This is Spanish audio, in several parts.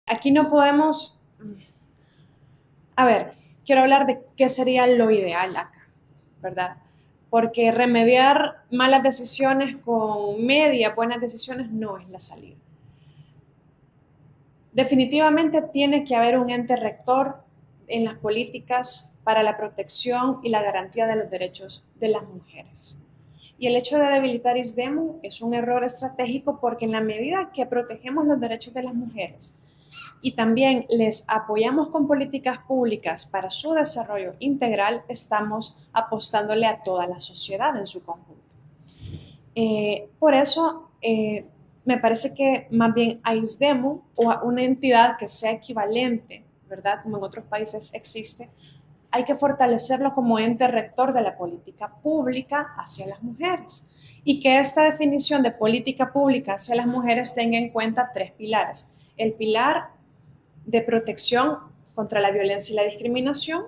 Aquí no podemos, a ver, quiero hablar de qué sería lo ideal acá, ¿verdad? Porque remediar malas decisiones con media buenas decisiones no es la salida. Definitivamente tiene que haber un ente rector en las políticas para la protección y la garantía de los derechos de las mujeres. Y el hecho de debilitar ISDEMU es un error estratégico porque en la medida que protegemos los derechos de las mujeres y también les apoyamos con políticas públicas para su desarrollo integral, estamos apostándole a toda la sociedad en su conjunto. Por eso, me parece que más bien a ISDEMU o a una entidad que sea equivalente, ¿verdad? Como en otros países existe, hay que fortalecerlo como ente rector de la política pública hacia las mujeres y que esta definición de política pública hacia las mujeres tenga en cuenta tres pilares. El pilar de protección contra la violencia y la discriminación,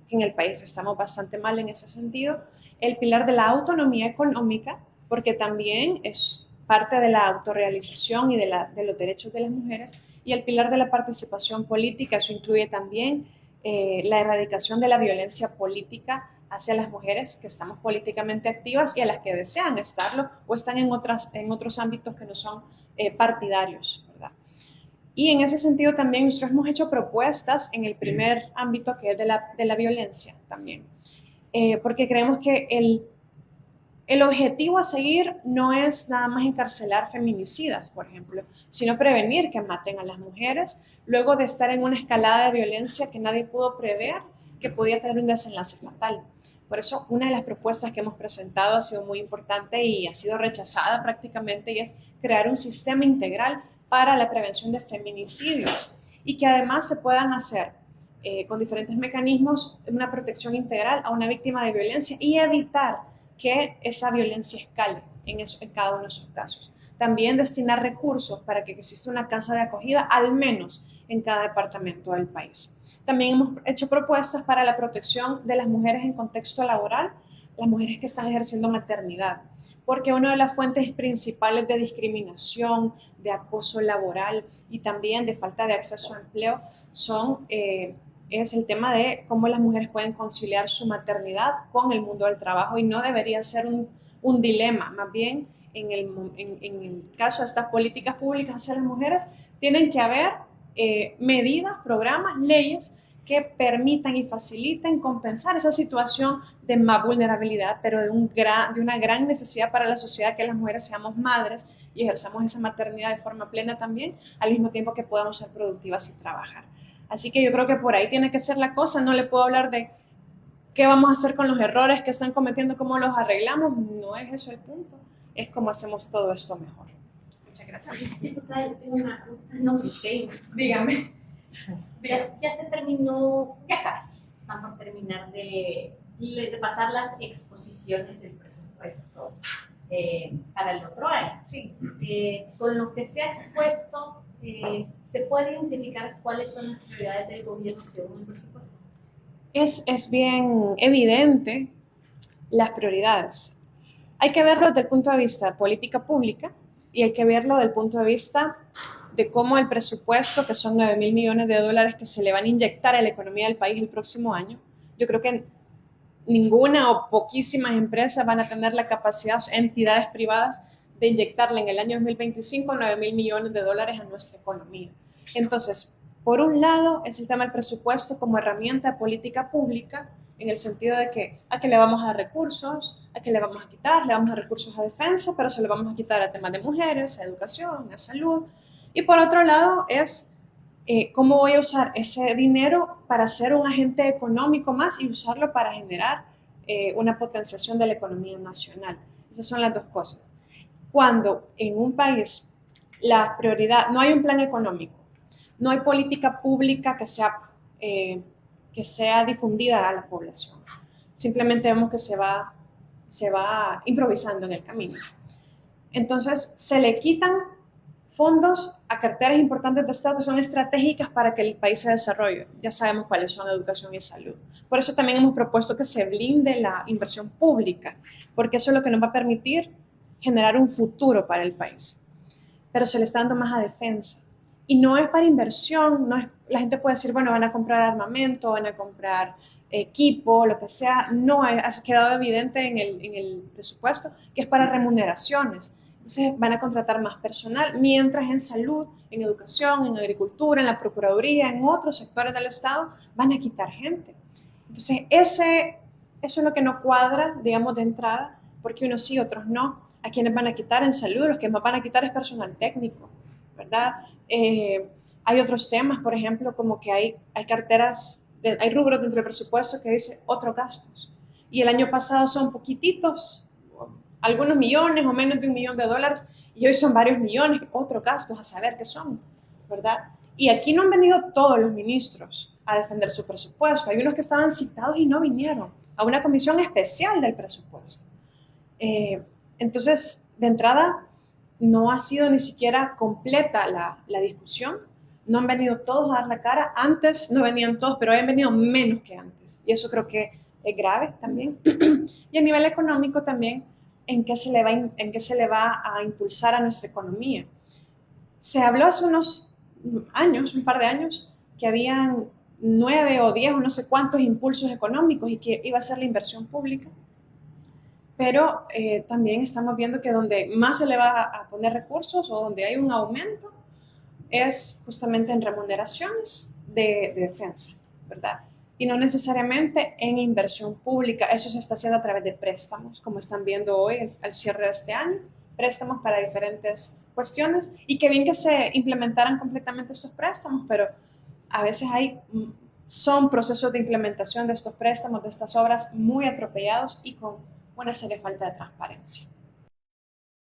que en el país estamos bastante mal en ese sentido. El pilar de la autonomía económica, porque también es parte de la autorrealización y de los derechos de las mujeres. Y el pilar de la participación política, eso incluye también la erradicación de la violencia política hacia las mujeres que estamos políticamente activas y a las que desean estarlo o están en otros ámbitos que no son partidarios, ¿verdad? Y en ese sentido también nosotros hemos hecho propuestas en el primer ámbito que es de la violencia también, porque creemos que el objetivo a seguir no es nada más encarcelar feminicidas, por ejemplo, sino prevenir que maten a las mujeres luego de estar en una escalada de violencia que nadie pudo prever que podía tener un desenlace fatal. Por eso, una de las propuestas que hemos presentado ha sido muy importante y ha sido rechazada prácticamente, y es crear un sistema integral para la prevención de feminicidios y que además se puedan hacer con diferentes mecanismos una protección integral a una víctima de violencia y evitar que esa violencia escale en cada uno de esos casos. También destinar recursos para que exista una casa de acogida, al menos en cada departamento del país. También hemos hecho propuestas para la protección de las mujeres en contexto laboral, las mujeres que están ejerciendo maternidad, porque una de las fuentes principales de discriminación, de acoso laboral y también de falta de acceso a empleo es el tema de cómo las mujeres pueden conciliar su maternidad con el mundo del trabajo, y no debería ser un dilema, más bien en el caso de estas políticas públicas hacia las mujeres tienen que haber medidas, programas, leyes que permitan y faciliten compensar esa situación de más vulnerabilidad, pero de una gran necesidad para la sociedad que las mujeres seamos madres y ejerzamos esa maternidad de forma plena también, al mismo tiempo que podamos ser productivas y trabajar. Así que yo creo que por ahí tiene que ser la cosa. No le puedo hablar de qué vamos a hacer con los errores que están cometiendo, cómo los arreglamos. No es eso el punto. Es cómo hacemos todo esto mejor. Muchas gracias. No, Dígame. ya se terminó, ya casi, están por terminar de pasar las exposiciones del presupuesto para el otro año. Sí. Con lo que se ha expuesto, ¿se puede identificar cuáles son las prioridades del gobierno según el presupuesto? Es bien evidente las prioridades. Hay que verlo desde el punto de vista de política pública y hay que verlo desde el punto de vista de cómo el presupuesto, que son 9.000 millones de dólares que se le van a inyectar a la economía del país el próximo año, yo creo que ninguna o poquísimas empresas van a tener la capacidad, entidades privadas, de inyectarle en el año 2025 9.000 millones de dólares a nuestra economía. Entonces, por un lado, es el tema del presupuesto como herramienta de política pública, en el sentido de que a qué le vamos a dar recursos, a qué le vamos a quitar, le vamos a dar recursos a defensa, pero se le vamos a quitar a temas de mujeres, a educación, a salud. Y por otro lado es cómo voy a usar ese dinero para ser un agente económico más y usarlo para generar una potenciación de la economía nacional. Esas son las dos cosas. Cuando en un país la prioridad, no hay un plan económico, no hay política pública que sea difundida a la población. Simplemente vemos que se va improvisando en el camino. Entonces, se le quitan fondos a carteras importantes de Estado que son estratégicas para que el país se desarrolle. Ya sabemos cuáles son educación y salud. Por eso también hemos propuesto que se blinde la inversión pública, porque eso es lo que nos va a permitir generar un futuro para el país. Pero se le está dando más a defensa. Y no es para inversión, no es, la gente puede decir, bueno, van a comprar armamento, van a comprar equipo, lo que sea. No, ha quedado evidente en el presupuesto que es para remuneraciones. Entonces van a contratar más personal, mientras en salud, en educación, en agricultura, en la procuraduría, en otros sectores del Estado, van a quitar gente. Entonces eso es lo que no cuadra, digamos, de entrada, porque unos sí, otros no. A quienes van a quitar en salud, los que más van a quitar es personal técnico, ¿verdad? Hay otros temas, por ejemplo, como que hay carteras, hay rubros dentro del presupuesto que dice otros gastos. Y el año pasado son poquititos, algunos millones o menos de $1 millón, y hoy son varios millones, otros gastos, a saber qué son, ¿verdad? Y aquí no han venido todos los ministros a defender su presupuesto. Hay unos que estaban citados y no vinieron a una comisión especial del presupuesto. Entonces, de entrada, no ha sido ni siquiera completa la discusión. No han venido todos a dar la cara. Antes no venían todos, pero han venido menos que antes. Y eso creo que es grave también. Y a nivel económico también, ¿en qué se le va a impulsar a nuestra economía? Se habló hace unos años, un par de años, que habían 9 o 10 o no sé cuántos impulsos económicos y que iba a ser la inversión pública. Pero también estamos viendo que donde más se le va a poner recursos o donde hay un aumento es justamente en remuneraciones de defensa, ¿verdad? Y no necesariamente en inversión pública. Eso se está haciendo a través de préstamos, como están viendo hoy al cierre de este año, préstamos para diferentes cuestiones, y qué bien que se implementaran completamente estos préstamos, pero a veces son procesos de implementación de estos préstamos, de estas obras, muy atropellados y con una seria falta de transparencia.